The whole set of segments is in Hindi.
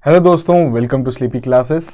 हेलो दोस्तों, वेलकम टू स्लीपी क्लासेस।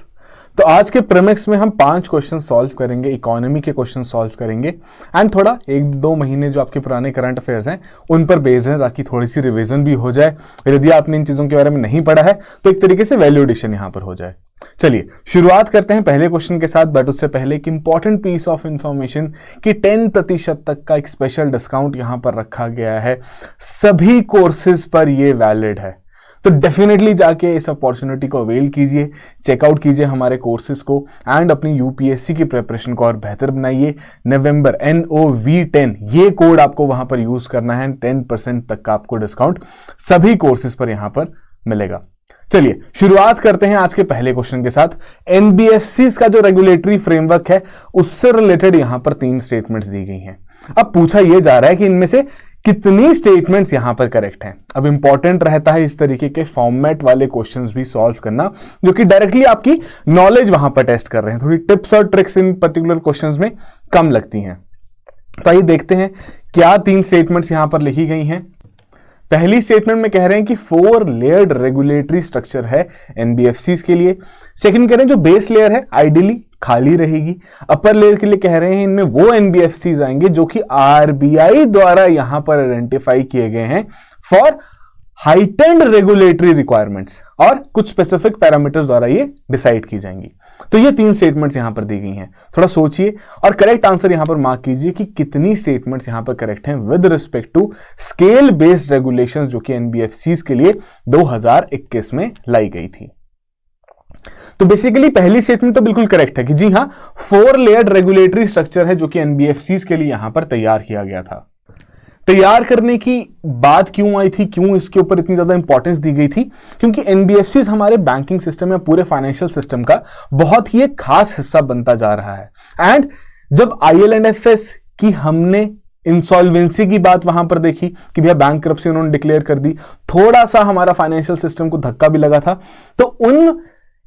तो आज के प्रीमिक्स में हम 5 क्वेश्चन सॉल्व करेंगे, इकोनॉमी के क्वेश्चन सॉल्व करेंगे एंड थोड़ा 1-2 महीने जो आपके पुराने करंट अफेयर्स हैं उन पर बेस्ड है, ताकि थोड़ी सी रिवीजन भी हो जाए। यदि आपने इन चीज़ों के बारे में नहीं पढ़ा है तो एक तरीके से वैल्यू एडिशन यहाँ पर हो जाए। चलिए शुरुआत करते हैं पहले क्वेश्चन के साथ, बट उससे पहले एक इंपॉर्टेंट पीस ऑफ इंफॉर्मेशन कि 10% तक का एक स्पेशल डिस्काउंट यहाँ पर रखा गया है, सभी कोर्सेज पर ये वैलिड है। तो डेफिनेटली जाके इस अपॉर्चुनिटी को अवेल कीजिए, चेकआउट कीजिए हमारे कोर्सेज को एंड अपनी यूपीएससी की प्रिपरेशन को और बेहतर बनाइए। नवंबर NOV10 ये कोड आपको वहां पर यूज करना है। 10% तक का आपको डिस्काउंट सभी कोर्सेज पर यहां पर मिलेगा। चलिए शुरुआत करते हैं आज के पहले क्वेश्चन के साथ। एनबीएफसी का जो रेगुलेटरी फ्रेमवर्क है उससे रिलेटेड यहां पर 3 स्टेटमेंट्स दी गई हैं। अब पूछा यह जा रहा है कि इनमें से कितनी स्टेटमेंट्स यहां पर करेक्ट हैं। अब इंपॉर्टेंट रहता है इस तरीके के फॉर्मेट वाले क्वेश्चंस भी सॉल्व करना, जो कि डायरेक्टली आपकी नॉलेज वहां पर टेस्ट कर रहे हैं। थोड़ी टिप्स और ट्रिक्स इन पर्टिकुलर क्वेश्चंस में कम लगती हैं। तो आइए देखते हैं क्या 3 स्टेटमेंट्स यहां पर लिखी गई हैं। पहली स्टेटमेंट में कह रहे हैं कि 4 लेयर्ड रेगुलेटरी स्ट्रक्चर है एनबीएफसीज के लिए। सेकंड कह रहे हैं जो बेस लेयर है आइडियली खाली रहेगी। अपर लेयर के लिए कह रहे हैं इनमें वो एनबीएफसीज आएंगे जो कि आरबीआई द्वारा यहां पर आइडेंटिफाई किए गए हैं फॉर हाइटेंड रेगुलेटरी रिक्वायरमेंट्स, और कुछ स्पेसिफिक पैरामीटर्स द्वारा ये डिसाइड की जाएंगी। तो ये 3 स्टेटमेंट्स यहां पर दी गई हैं। थोड़ा सोचिए और करेक्ट आंसर यहां पर मार्क कीजिए कि कितनी स्टेटमेंट्स यहां पर करेक्ट हैं with respect to scale based regulations जो कि एनबीएफसीज के लिए 2021 में लाई गई थी। तो बेसिकली पहली स्टेटमेंट तो बिल्कुल करेक्ट है कि जी हां 4 लेयर्ड रेगुलेटरी स्ट्रक्चर है जो कि एनबीएफसीज के लिए यहां पर तैयार किया गया था। तैयार करने की बात क्यों आई थी, क्यों इसके ऊपर इतनी ज्यादा इंपॉर्टेंस दी गई थी? क्योंकि एनबीएफसीज हमारे बैंकिंग सिस्टम या पूरे फाइनेंशियल सिस्टम का बहुत ही एक खास हिस्सा बनता जा रहा है। एंड जब IL&FS की हमने इंसॉल्वेंसी की बात वहां पर देखी कि भैया बैंकरप्सी उन्होंने डिक्लेयर कर दी, थोड़ा सा हमारा फाइनेंशियल सिस्टम को धक्का भी लगा था। तो उन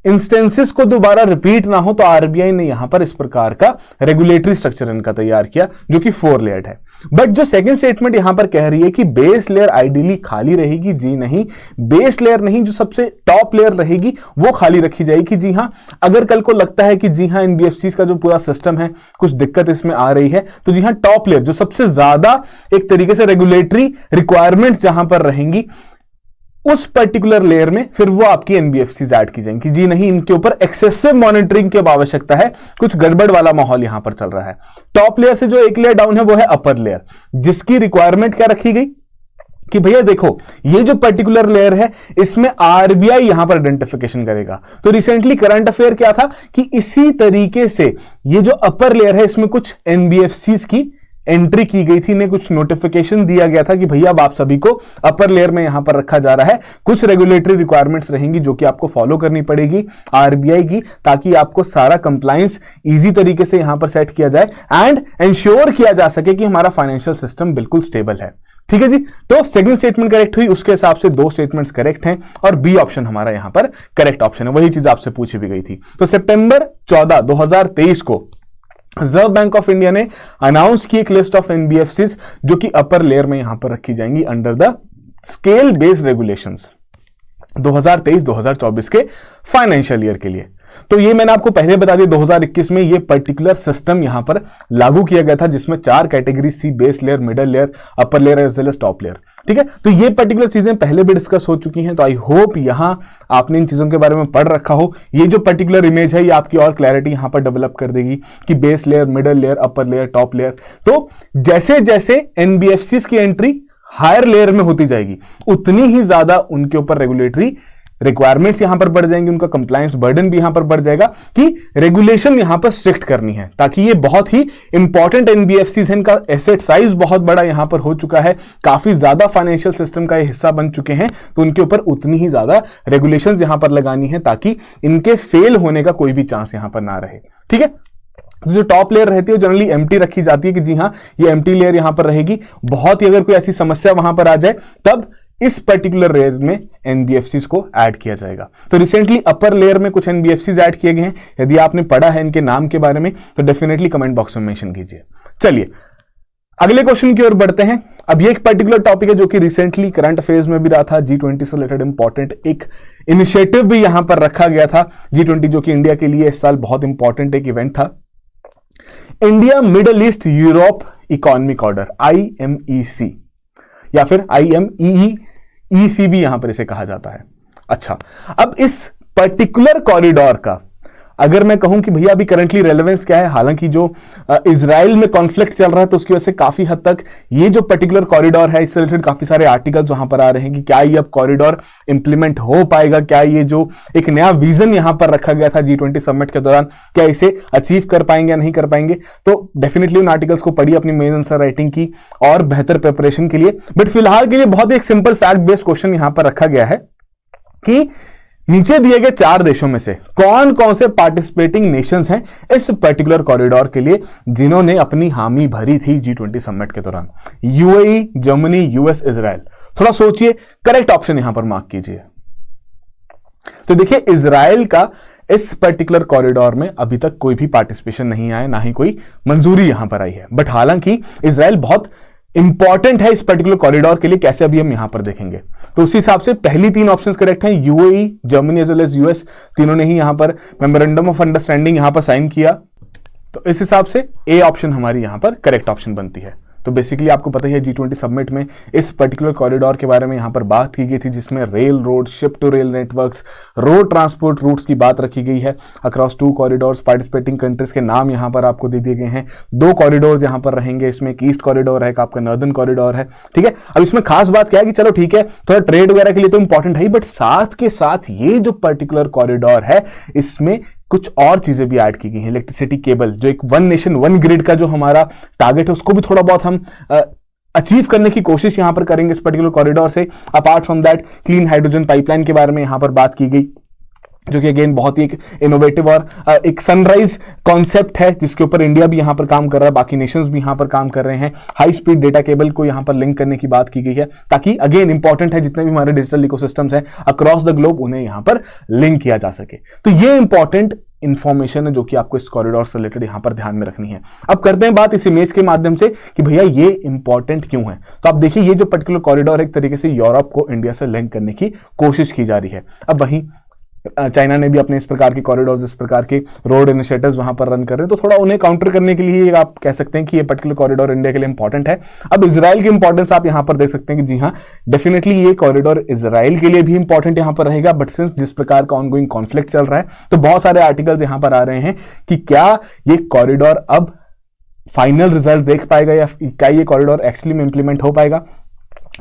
इंस्टेंसेस को दोबारा रिपीट ना हो तो आरबीआई ने यहां पर इस प्रकार का रेगुलेटरी स्ट्रक्चर इनका तैयार किया जो कि 4 लेयर्ड है। बट जो सेकंड स्टेटमेंट यहां पर कह रही है कि बेस लेयर आइडियली खाली रहेगी, जी नहीं, बेस लेयर नहीं, जो सबसे टॉप लेयर रहेगी वो खाली रखी जाएगी। जी हां, अगर कल को लगता है कि जी हां एनबीएफसी का जो पूरा सिस्टम है कुछ दिक्कत इसमें आ रही है, तो जी हां टॉप लेयर जो सबसे ज्यादा एक तरीके से रेगुलेटरी रिक्वायरमेंट जहां पर रहेंगी उस पर्टिकुलर लेयर में फिर वो आपकी एनबीएफसीज ऐड की जाएंगी। जी नहीं, इनके ऊपर एक्सेसिव मॉनिटरिंग की आवश्यकता है, कुछ गड़बड़ वाला माहौल यहां पर चल रहा है। टॉप लेयर से जो एक लेयर डाउन है वो है अपर लेयर, जिसकी रिक्वायरमेंट क्या रखी गई कि भैया देखो ये जो पर्टिकुलर लेयर है इसमें आरबीआई यहां पर आइडेंटिफिकेशन करेगा। तो रिसेंटली करंट अफेयर क्या था कि इसी तरीके से ये जो अपर लेयर है इसमें कुछ एनबीएफसीज की एंट्री की गई थी, ने कुछ नोटिफिकेशन दिया गया था कि भैया अब आप सभी को अपर लेयर में यहां पर रखा जा रहा है। कुछ रेगुलेटरी रिक्वायरमेंट्स रहेंगी जो कि आपको फॉलो करनी पड़ेगी आरबीआई की, ताकि आपको सारा कंप्लायंस इजी तरीके से यहां पर सेट किया जाए एंड इंश्योर किया जा सके कि हमारा फाइनेंशियल सिस्टम बिल्कुल स्टेबल है। ठीक है जी, तो सेकंड स्टेटमेंट करेक्ट हुई, उसके हिसाब से 2 स्टेटमेंट्स करेक्ट हैं और बी ऑप्शन हमारा यहां पर करेक्ट ऑप्शन है। वही चीज आपसे पूछी भी गई थी। तो सितंबर 14, 2023 को रिजर्व बैंक ऑफ इंडिया ने अनाउंस की एक लिस्ट ऑफ एनबीएफसीज जो कि अपर लेयर में यहां पर रखी जाएंगी under the scale based regulations 2023-2024 के फाइनेंशियल ईयर के लिए। तो ये मैंने आपको पहले बता दिया, 2021 में ये पर्टिकुलर सिस्टम यहां पर लागू किया गया था जिसमें 4 कैटेगरीज थी, base layer, middle layer, upper layer as well as top layer. ठीक है, तो ये पर्टिकुलर चीजें पहले भी डिस्कस हो चुकी हैं। तो आई होप यहां आपने इन चीजों के बारे में पढ़ रखा हो। ये जो पर्टिकुलर इमेज है ये आपकी और क्लैरिटी यहां पर डेवलप कर देगी कि base layer, middle layer, upper layer, top layer. तो जैसे जैसे एनबीएफसीज की एंट्री हायर लेयर में होती जाएगी उतनी ही ज्यादा उनके ऊपर रेगुलेटरी रिक्वायरमेंट्स यहां पर बढ़ जाएंगी, उनका कंप्लायंस बर्डन भी यहां पर बढ़ जाएगा कि रेगुलेशन यहां पर स्ट्रिक्ट करनी है, ताकि ये बहुत ही इंपॉर्टेंट एनबीएफसीज हैं, इनका एसेट साइज बहुत बड़ा यहां पर हो चुका है, काफी ज्यादा फाइनेंशियल सिस्टम का ये हिस्सा बन चुके हैं। तो उनके ऊपर उतनी ही ज्यादा रेगुलेशंस यहां पर लगानी है ताकि इनके फेल होने का कोई भी चांस यहां पर ना रहे। ठीक है, जो टॉप लेयर रहती है जनरली एम्प्टी रखी जाती है कि जी हां ये एम्प्टी लेयर यहां पर रहेगी। बहुत ही अगर कोई ऐसी समस्या वहां पर आ जाए तब इस पर्टिकुलर लेयर में एनबीएफसीज को ऐड किया जाएगा। तो रिसेंटली अपर लेयर में कुछ एनबीएफसीज ऐड किए गए हैं। यदि आपने पढ़ा है इनके नाम के बारे में तो डेफिनेटली कमेंट बॉक्स में मेंशन कीजिए। चलिए अगले क्वेश्चन की ओर बढ़ते हैं। अब ये एक पर्टिकुलर टॉपिक है जो कि रिसेंटली करंट अफेयर्स में भी रहा था, G20 से रिलेटेड इंपॉर्टेंट एक इनिशिएटिव भी यहां पर रखा गया था G20, जो कि इंडिया के लिए इस साल बहुत इंपॉर्टेंट एक इवेंट था। India middle east Europe economic order, IMEC या फिर IMEEC भी यहां पर इसे कहा जाता है। अच्छा, अब इस पर्टिकुलर कॉरिडोर का अगर मैं कहूं कि भैया अभी करंटली रेलेवेंस क्या है, हालांकि जो इजराइल में कॉन्फ्लिक्ट चल रहा है तो उसकी वजह से काफी हद तक ये जो पर्टिकुलर कॉरिडोर है इससे रिलेटेड काफी सारे आर्टिकल्स वहां पर आ रहे हैं कि क्या ये अब कॉरिडोर इंप्लीमेंट हो पाएगा, क्या ये जो एक नया विजन यहां पर रखा गया था G20 समिट के दौरान, क्या इसे अचीव कर पाएंगे या नहीं कर पाएंगे। तो डेफिनेटली उन आर्टिकल्स को पढ़िए अपनी मेन आंसर राइटिंग की और बेहतर प्रिपरेशन के लिए। बट फिलहाल के लिए बहुत एक सिंपल फैक्ट बेस्ड क्वेश्चन यहां पर रखा गया है कि नीचे दिए गए 4 देशों में से कौन कौन से पार्टिसिपेटिंग नेशंस हैं इस पर्टिकुलर कॉरिडोर के लिए जिन्होंने अपनी हामी भरी थी G20 समिट के दौरान। UAE, Germany, US, Israel. थोड़ा सोचिए, करेक्ट ऑप्शन यहां पर मार्क कीजिए। तो देखिए, इजराइल का इस पर्टिकुलर कॉरिडोर में अभी तक कोई भी पार्टिसिपेशन नहीं आया, ना ही कोई मंजूरी यहां पर आई है। बट हालांकि इजराइल बहुत इंपॉर्टेंट है इस पर्टिकुलर कॉरिडोर के लिए, कैसे अभी हम यहां पर देखेंगे। तो उस हिसाब से पहली 3 ऑप्शंस करेक्ट हैं, UAE, Germany as well as US, तीनों ने ही यहां पर मेमोरेंडम ऑफ अंडरस्टैंडिंग यहां पर साइन किया। तो इस हिसाब से ए ऑप्शन हमारी यहां पर करेक्ट ऑप्शन बनती है। तो बेसिकली आपको पता ही है G20 समिट में इस पर्टिकुलर कॉरिडोर के बारे में यहां पर बात की गई थी, जिसमें rail road, ship to rail networks, road transport routes की बात रखी गई है अक्रॉस 2 कॉरिडोर्स। पार्टिसिपेटिंग कंट्रीज के नाम यहां पर आपको दे दिए गए हैं। 2 कॉरिडोर्स यहां पर रहेंगे, इसमें एक ईस्ट कॉरिडोर है, एक आपका नॉर्दर्न कॉरिडोर है। ठीक है, अब इसमें खास बात क्या है कि चलो ठीक है, थोड़ा ट्रेड वगैरह के लिए तो इंपॉर्टेंट है, बट साथ के साथ ये जो पर्टिकुलर कॉरिडोर है इसमें कुछ और चीजें भी ऐड की गई हैं। इलेक्ट्रिसिटी केबल, जो एक 1 नेशन 1 ग्रिड का जो हमारा टारगेट है, उसको भी थोड़ा बहुत हम अचीव करने की कोशिश यहां पर करेंगे इस पर्टिकुलर कॉरिडोर से। Apart from that, clean hydrogen pipeline के बारे में यहां पर बात की गई, जो कि अगेन बहुत ही एक इनोवेटिव और एक सनराइज कॉन्सेप्ट है, जिसके ऊपर इंडिया भी यहां पर काम कर रहा है, बाकी नेशंस भी यहां पर काम कर रहे हैं। हाई स्पीड डेटा केबल को यहां पर लिंक करने की बात की गई है, ताकि अगेन इंपॉर्टेंट है जितने भी हमारे डिजिटल इकोसिस्टम्स हैं अक्रॉस द ग्लोब, उन्हें यहां पर लिंक किया जा सके। तो ये इंपॉर्टेंट इंफॉर्मेशन है जो कि आपको इस कॉरिडोर से रिलेटेड यहां पर ध्यान में रखनी है। अब करते हैं बात इस इमेज के माध्यम से कि भैया ये इंपॉर्टेंट क्यों है। तो आप देखिए, ये जो पर्टिकुलर कॉरिडोर एक तरीके से यूरोप को इंडिया से लिंक करने की कोशिश की जा रही है। अब वहीं चाइना ने भी अपने इस प्रकार के कॉरिडोर्स, इस प्रकार के रोड इनिशिएटिव्स वहां पर रन कर रहे हैं, तो थोड़ा उन्हें काउंटर करने के लिए आप कह सकते हैं कि ये पर्टिकुलर कॉरिडोर इंडिया के लिए इंपॉर्टेंट है। अब इजराइल की इंपॉर्टेंस आप यहां पर देख सकते हैं कि जी हाँ, डेफिनेटली ये कॉरिडोर इजराइल के लिए भी इंपॉर्टेंट यहां पर रहेगा। बट सिंस जिस प्रकार का ऑनगोइंग कॉन्फ्लिक्ट चल रहा है, तो बहुत सारे आर्टिकल्स यहां पर आ रहे हैं कि क्या ये कॉरिडोर अब फाइनल रिजल्ट देख पाएगा या क्या ये कॉरिडोर एक्चुअली में इंप्लीमेंट हो पाएगा।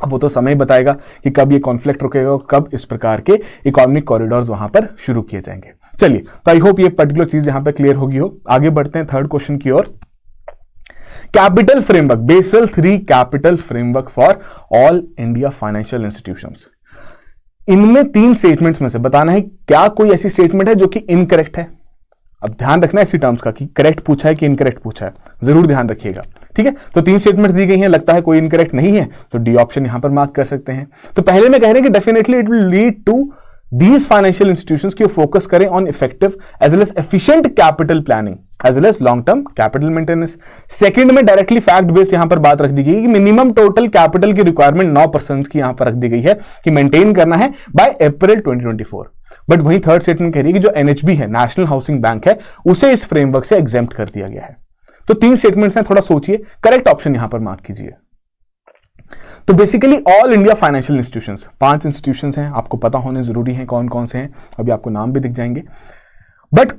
वो तो समय बताएगा कि कब ये कॉन्फ्लिक्ट रुकेगा और कब इस प्रकार के इकोनॉमिक कॉरिडोर्स वहां पर शुरू किए जाएंगे। चलिए, तो आई होप ये पर्टिकुलर चीज यहां पर क्लियर होगी हो। आगे बढ़ते हैं थर्ड क्वेश्चन की ओर। Capital framework, Basel 3 capital framework for all India financial institutions. इनमें 3 स्टेटमेंट्स में से बताना है क्या कोई ऐसी स्टेटमेंट है जो कि इनकरेक्ट है। अब ध्यान रखना है इसी टर्म्स का कि करेक्ट पूछा है कि इनकरेक्ट पूछा है, जरूर ध्यान रखिएगा। ठीक है, तो 3 स्टेटमेंट्स दी गई हैं, लगता है कोई इनकरेक्ट नहीं है तो डी ऑप्शन यहां पर मार्क कर सकते हैं। तो पहले में कह रहे हैं कि definitely it will lead to these financial institutions की फोकस करें on effective as well as efficient capital planning as well as long term capital maintenance. Second में डायरेक्टली फैक्ट बेस्ड यहां पर बात रख दी गई कि मिनिमम टोटल कैपिटल की रिक्वायरमेंट 9% की यहां पर रख दी गई है कि मेंटेन करना है बाय अप्रैल 2024। बट वहीं थर्ड स्टेटमेंट कह रही है कि जो एनएचबी है, नेशनल हाउसिंग बैंक है, उसे इस फ्रेमवर्क से एग्जेम्प्ट कर दिया गया है। तो 3 स्टेटमेंट्स हैं, थोड़ा सोचिए, करेक्ट ऑप्शन यहां पर मार्क कीजिए। तो basically all India financial institutions, 5 institutions हैं, आपको पता होने जरूरी है कौन कौन से हैं, अभी आपको नाम भी दिख जाएंगे। बट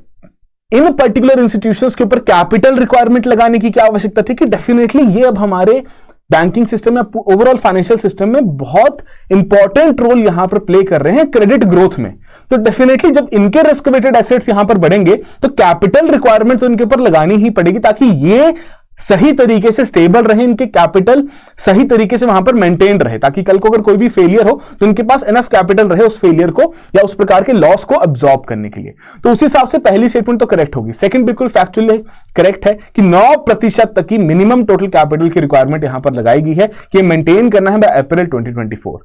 इन पर्टिकुलर इंस्टीट्यूशंस के ऊपर कैपिटल रिक्वायरमेंट लगाने की क्या आवश्यकता थी कि डेफिनेटली ये अब हमारे बैंकिंग सिस्टम या ओवरऑल फाइनेंशियल सिस्टम में बहुत इंपॉर्टेंट रोल यहां पर प्ले कर रहे हैं क्रेडिट ग्रोथ में। तो डेफिनेटली जब इनके रिस्क वेटेड एसेट्स यहां पर बढ़ेंगे तो कैपिटल रिक्वायरमेंट तो इनके ऊपर लगानी ही पड़ेगी, ताकि ये सही तरीके से स्टेबल रहे, इनके कैपिटल सही तरीके से वहां पर मेंटेन रहे, ताकि कल को अगर कोई भी फेलियर हो तो इनके पास एनफ कैपिटल रहे उस फेलियर को या उस प्रकार के लॉस को अब्सॉर्ब करने के लिए। तो उस हिसाब से पहली स्टेटमेंट तो करेक्ट होगी। सेकंड बिल्कुल फैक्चुअली करेक्ट है कि 9% तक की मिनिमम टोटल कैपिटल की रिक्वायरमेंट यहां पर लगाई गई है कि मेंटेन करना है बाय अप्रैल 2024।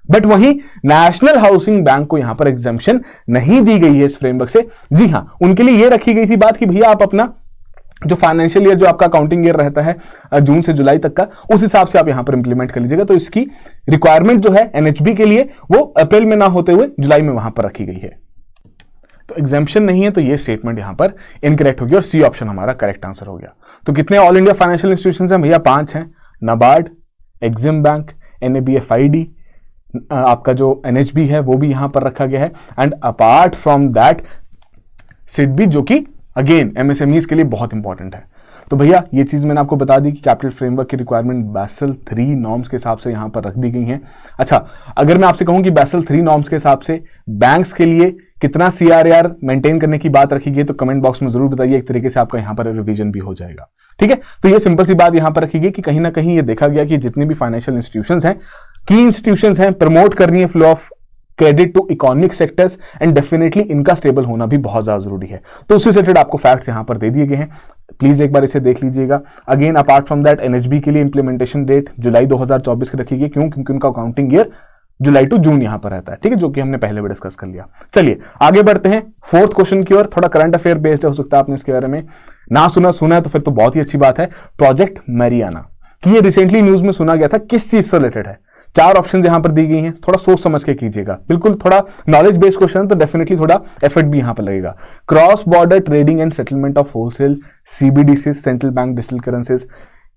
बट वहीं नेशनल हाउसिंग बैंक को यहां पर एग्जेम्पशन नहीं दी गई है इस फ्रेमवर्क से। जी हां, उनके लिए यह रखी गई थी बात कि भैया आप अपना जो फाइनेंशियल ईयर जो आपका अकाउंटिंग ईयर रहता है जून से जुलाई तक का, उस हिसाब से आप यहां पर इंप्लीमेंट कर लीजिएगा। तो इसकी रिक्वायरमेंट जो है एनएचबी के लिए वो अप्रैल में ना होते हुए जुलाई में वहां पर रखी गई है। तो एग्जाम्पशन नहीं है, तो ये स्टेटमेंट यहां पर इनकरेक्ट होगी और सी ऑप्शन हमारा करेक्ट आंसर हो गया। तो कितने ऑल इंडिया फाइनेंशियल इंस्टीट्यूशंस हैं भैया? 5 हैं। नाबार्ड, एग्जिम बैंक, NABFID, आपका जो NHB है वो भी यहां पर रखा गया है, and apart from that SIDBI, जो कि अगेन MSMEs के लिए बहुत इंपॉर्टेंट है। तो भैया ये चीज मैंने आपको बता दी कि कैपिटल फ्रेमवर्क की रिक्वायरमेंट Basel III नॉर्म्स के हिसाब से यहां पर रख दी गई है। अच्छा, अगर मैं आपसे कहूं कि Basel III नॉर्म्स के हिसाब से बैंक्स के लिए कितना CRAR मेंटेन करने की बात रखी गई, तो कमेंट बॉक्स में जरूर बताइए, एक तरीके से आपका यहां पर रिवीजन भी हो जाएगा। ठीक है, तो ये सिंपल सी बात यहां पर रखी गई कि कहीं ना कहीं ये देखा गया कि जितने भी फाइनेंशियल इंस्टीट्यूशंस हैं, की इंस्टीट्यूशंस हैं, प्रमोट कर रही है flow of credit to economic sectors, and definitely इनका स्टेबल होना भी बहुत ज्यादा जरूरी है। तो उससे रिलेटेड आपको फैक्ट्स यहां पर दे दिए गए हैं, प्लीज एक बार इसे देख लीजिएगा। Again apart from that NHB के लिए इंप्लीमेंटेशन डेट जुलाई 2024 की रखी गई, क्यों? क्योंकि उनका accounting year July to June यहां पर रहता है। ठीक है, जो कि हमने पहले भी डिस्कस कर लिया। चलिए आगे बढ़ते हैं फोर्थ क्वेश्चन की ओर। थोड़ा करंट अफेयर बेस्ड हो सकता है, आपने इसके बारे में ना सुना है तो फिर तो बहुत ही अच्छी बात है। प्रोजेक्ट मैरियाना कि ये रिसेंटली न्यूज में सुना गया था, किस चीज से रिलेटेड है? 4 ऑप्शन यहां पर दी गई हैं, थोड़ा सोच समझ के कीजिएगा। बिल्कुल थोड़ा नॉलेज बेस्ड क्वेश्चन, तो डेफिनेटली थोड़ा एफर्ट भी यहां पर लगेगा। Cross border trading and settlement of wholesale CBDC, central bank digital currencies,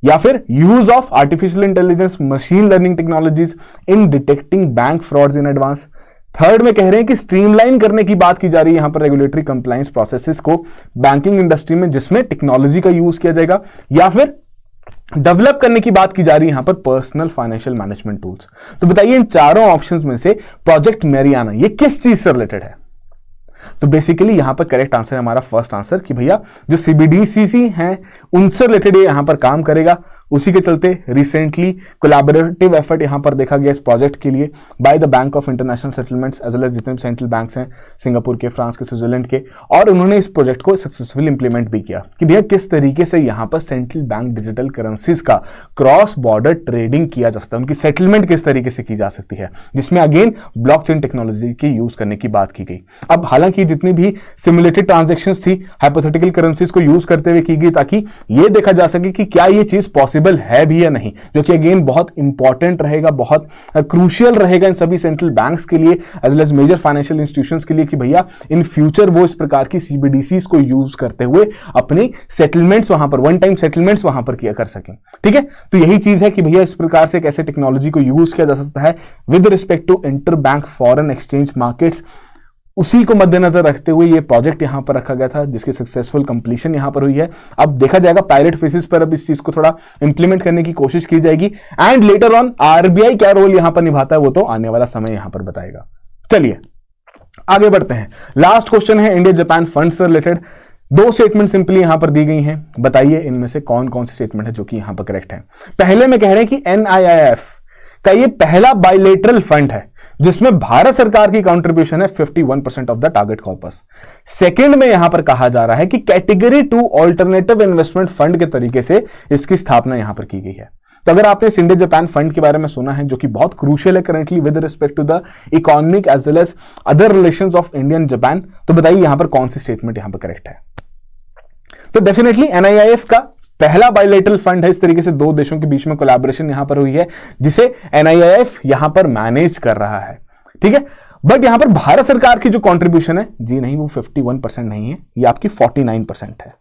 या फिर use of artificial intelligence machine learning technologies in detecting bank frauds in advance. Third में कह रहे हैं कि स्ट्रीमलाइन करने की बात की जा रही है यहां पर रेगुलेटरी कंप्लायंस प्रोसेसेस को बैंकिंग इंडस्ट्री में, जिसमें टेक्नोलॉजी का यूज किया जाएगा, या फिर डेवलप करने की बात की जा रही है यहां पर पर्सनल फाइनेंशियल मैनेजमेंट टूल्स। तो बताइए इन चारों ऑप्शंस में से प्रोजेक्ट मैरियाना ये किस चीज से रिलेटेड है? तो बेसिकली यहां पर करेक्ट आंसर है हमारा फर्स्ट आंसर कि भैया जो CBDCC हैं उनसे रिलेटेड ये यहां पर काम करेगा। उसी के चलते रिसेंटली कोलैबोरेटिव एफर्ट यहां पर देखा गया इस प्रोजेक्ट के लिए by the Bank of International Settlements as well as जितने भी सेंट्रल बैंक्स हैं सिंगापुर के, फ्रांस के, स्विट्जरलैंड के, और उन्होंने इस प्रोजेक्ट को सक्सेसफुली इंप्लीमेंट भी किया कि भैया किस तरीके से यहां पर सेंट्रल बैंक डिजिटल करेंसीज का क्रॉस बॉर्डर ट्रेडिंग किया जा सकता है, उनकी सेटलमेंट किस तरीके से की जा सकती है, जिसमें अगेन ब्लॉकचेन टेक्नोलॉजी की यूज करने की बात की गई। अब हालांकि जितनी भी सिमुलेटेड ट्रांजेक्शंस थी हाइपोथेटिकल करेंसीज को यूज करते हुए की गई, ताकि यह देखा जा सके कि क्या ये चीज पॉसिबल है भी या नहीं, जो कि अगेन बहुत इंपॉर्टेंट रहेगा, बहुत क्रूशियल रहेगा इन सभी सेंट्रल बैंक्स के लिए as well as major financial institutions के लिए कि भैया इन फ्यूचर वो इस प्रकार की CBDCs को यूज करते हुए अपनी सेटलमेंट्स वहां पर, वन टाइम सेटलमेंट्स वहां पर किया कर सकें। ठीक है, तो यही चीज है कि भैया इस प्रकार से कैसे टेक्नोलॉजी को यूज किया जा सकता है with respect to inter bank foreign exchange markets, उसी को मद्देनजर रखते हुए ये प्रोजेक्ट यहां पर रखा गया था, जिसकी सक्सेसफुल कंप्लीशन यहां पर हुई है। अब देखा जाएगा पायलट फेसेस पर अब इस चीज को थोड़ा इंप्लीमेंट करने की कोशिश की जाएगी, एंड लेटर ऑन RBI क्या रोल यहां पर निभाता है वो तो आने वाला समय यहां पर बताएगा। चलिए आगे बढ़ते हैं। लास्ट क्वेश्चन है इंडिया जापान फंड से रिलेटेड। 2 स्टेटमेंट सिंपली यहां पर दी गई हैं, बताइए इनमें से कौन कौन सी स्टेटमेंट है जो कि यहां पर करेक्ट है। पहले में कह रहे हैं कि NIIF का ये पहला बायलेटरल फंड है जिसमें भारत सरकार की कंट्रीब्यूशन है 51% of the target corpus. Second में यहां पर कहा जा रहा है कि कैटेगरी 2 ऑल्टरनेटिव इन्वेस्टमेंट फंड के तरीके से इसकी स्थापना यहां पर की गई है। तो अगर आपने इंडिया जापान फंड के बारे में सुना है, जो कि बहुत क्रूशियल है currently with respect to the economic as well as other relations of India and Japan, तो बताइए यहां पर कौन सी स्टेटमेंट यहां पर करेक्ट है? तो डेफिनेटली NIIF का पहला बायलेटरल फंड है, इस तरीके से 2 देशों के बीच में कोलैबोरेशन यहां पर हुई है, जिसे NIIF यहां पर मैनेज कर रहा है। ठीक है, बट यहां पर भारत सरकार की जो कंट्रीब्यूशन है, जी नहीं, वो 51% नहीं है, ये आपकी 49% है।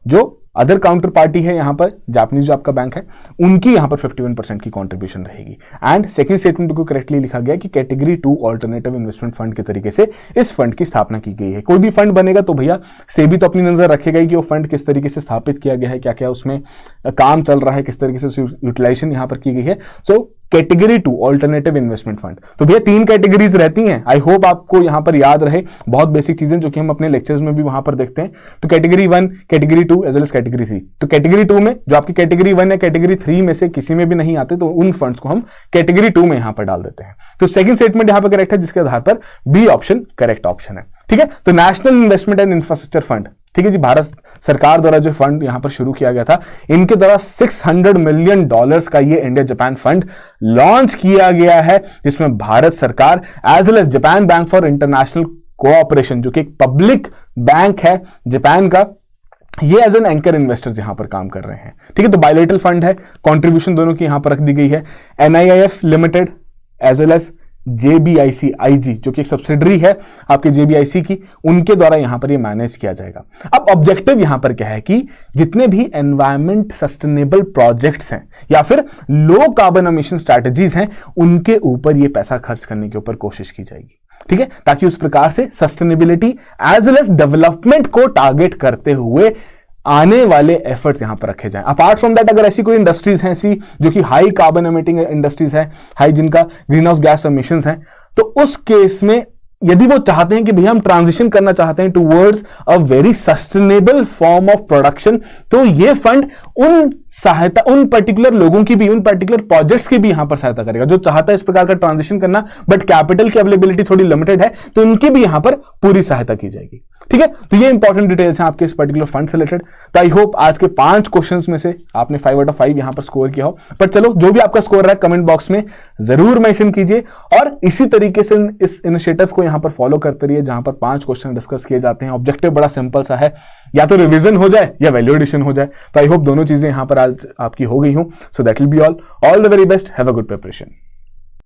जो अदर काउंटर पार्टी है यहां पर जापानीज जो आपका बैंक है, उनकी यहां पर 51% की कंट्रीब्यूशन रहेगी। एंड सेकंड स्टेटमेंट को करेक्टली लिखा गया कि कैटेगरी 2 ऑल्टरनेटिव इन्वेस्टमेंट फंड के तरीके से इस फंड की स्थापना की गई है। कोई भी फंड बनेगा तो भैया सेबी तो अपनी नजर रखेगा कि वो फंड किस तरीके से स्थापित किया गया है, क्या क्या उसमें काम चल रहा है, किस तरीके से यूटिलाइजेशन यहां पर की गई है। So category 2 alternative investment fund, तो भैया 3 कैटेगरीज रहती हैं। आई होप आपको यहां पर याद रहे, बहुत बेसिक चीजें जो कि हम अपने लेक्चर्स में भी वहां पर देखते हैं। तो category 1, category 2 as well as category 3। तो कैटेगरी 2 में जो आपकी कैटेगरी 1 या कैटेगरी 3 में से किसी में भी नहीं आते, तो उन फंड्स को हम कैटेगरी 2 में यहां पर डाल देते हैं। तो सेकंड स्टेटमेंट यहां पर करेक्ट है, जिसके आधार पर बी ऑप्शन करेक्ट ऑप्शन है। ठीक है, तो national investment and infrastructure fund, ठीक है जी, भारत सरकार द्वारा जो फंड यहां पर शुरू किया गया था, इनके द्वारा $600 मिलियन का ये इंडिया जापान फंड लॉन्च किया गया है, जिसमें भारत सरकार as well as Japan Bank for International Cooperation, जो कि एक पब्लिक बैंक है जापान का, ये एज एन एंकर इन्वेस्टर्स यहां पर काम कर रहे हैं। ठीक है, तो बायलेटरल फंड है, कंट्रीब्यूशन दोनों की यहां पर रख दी गई है। NIIF limited as well as JBIC जो कि एक सब्सिडरी है आपके JBIC की, उनके द्वारा यहां पर ये मैनेज किया जाएगा। अब ऑब्जेक्टिव यहां पर क्या है कि जितने भी एनवायरमेंट सस्टेनेबल प्रोजेक्ट्स हैं या फिर लो कार्बन एमिशन स्ट्रैटेजीज हैं, उनके ऊपर ये पैसा खर्च करने के ऊपर कोशिश की जाएगी। ठीक है, ताकि उस प्रकार से sustainability as well as development को टारगेट करते हुए आने वाले एफर्ट्स यहां पर रखे जाएं। अपार्ट फ्रॉम दैट, अगर ऐसी कोई इंडस्ट्रीज हैं ऐसी जो कि हाई कार्बन एमिटिंग इंडस्ट्रीज है, हाई जिनका ग्रीन हाउस गैस एमिशंस हैं, तो उस केस में यदि वो चाहते हैं कि भैया हम ट्रांजिशन करना चाहते हैं towards a very sustainable form of production, तो ये फंड उन पर्टिकुलर लोगों की भी, उन पर्टिकुलर प्रोजेक्ट्स की भी यहां पर सहायता करेगा जो चाहता है इस प्रकार का ट्रांजिशन करना, बट कैपिटल की अवेलेबिलिटी थोड़ी लिमिटेड है, तो उनकी भी यहां पर पूरी सहायता की जाएगी। ठीक है, तो ये इंपॉर्टेंट डिटेल्स हैं आपके इस पर्टिकुलर फंड से रिलेटेड। तो आई होप आज के 5 क्वेश्चंस में से आपने 5 आउट ऑफ 5 यहां पर स्कोर किया हो। पर चलो, जो भी आपका स्कोर रहा है कमेंट बॉक्स में जरूर मेंशन कीजिए, और इसी तरीके से इस इनिशिएटिव को यहां पर फॉलो करते रहिए जहां पर 5 क्वेश्चन डिस्कस किए जाते हैं। ऑब्जेक्टिव बड़ा सिंपल सा है, या तो रिवीजन हो जाए या वैल्यू एडिशन हो जाए। तो आई होप दोनों चीजें यहां पर आज आपकी हो गई हूं। So that will be all the very best, have a good preparation.